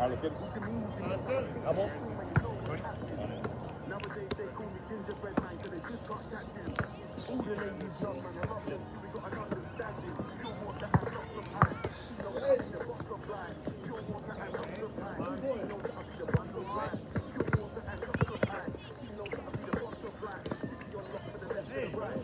looking. Come on. Nowadays they call me gingerbread man, cause they just got captain. All the ladies love man, I love them too, we got an understanding. Pure water and lots of ice. She knows I'll be the boss of life. Pure water and lots of ice. She knows that I'll be the boss of life. Pure water and lots of ice. She knows that I'll be the boss of life. 60 on lock for the left and the right.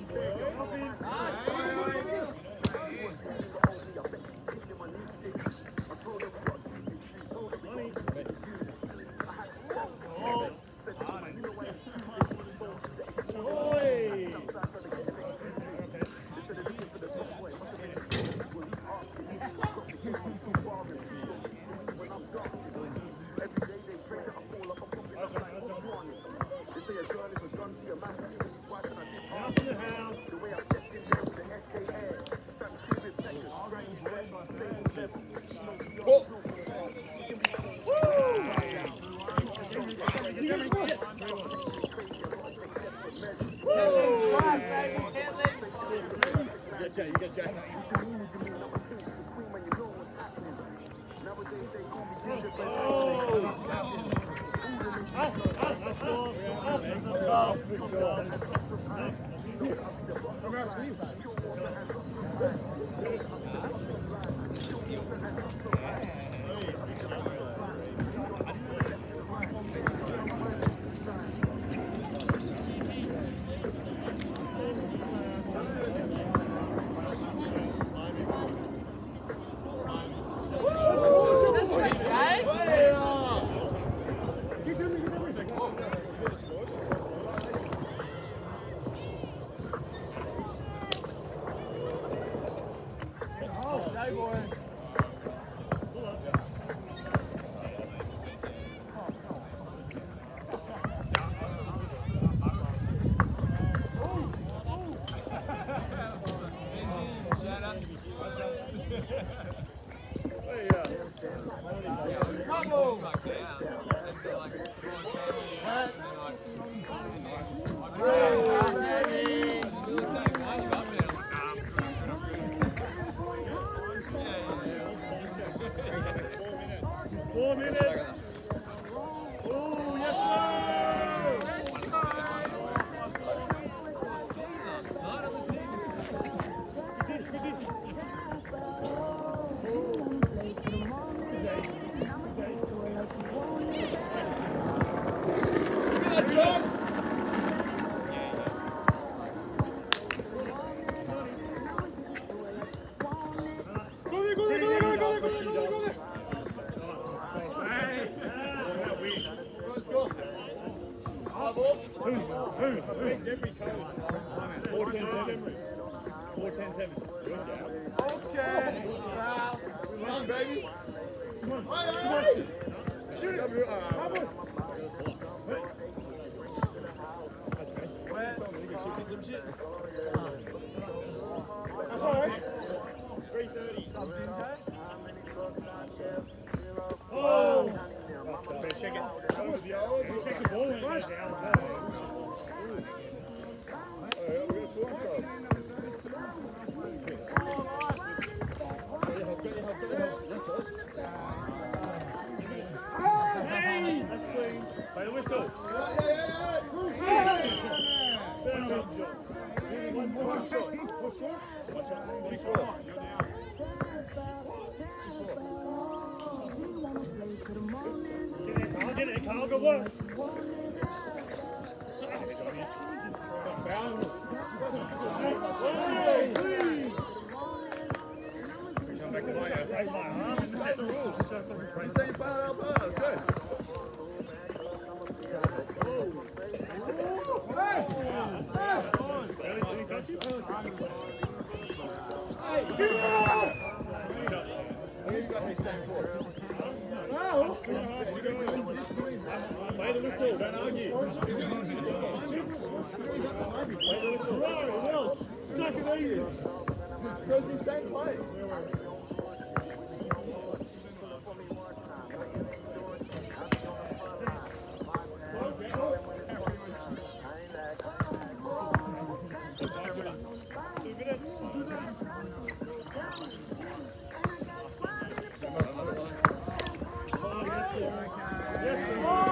Minute 40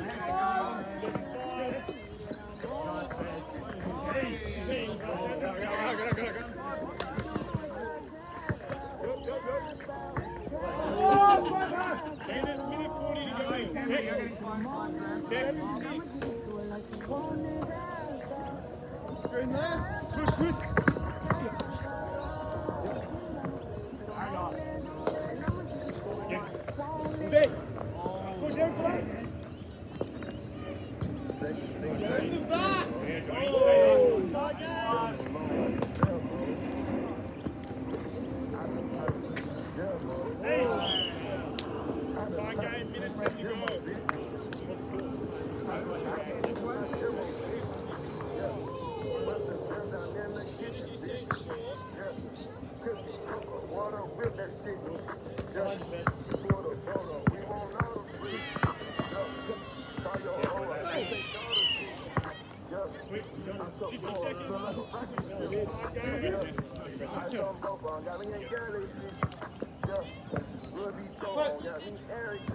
to go. Screen left. Switch, switch. Safe. Push in front. Water with that shit. Got me in Galaxy. Yeah. Ruby Thorn. Got me Eric.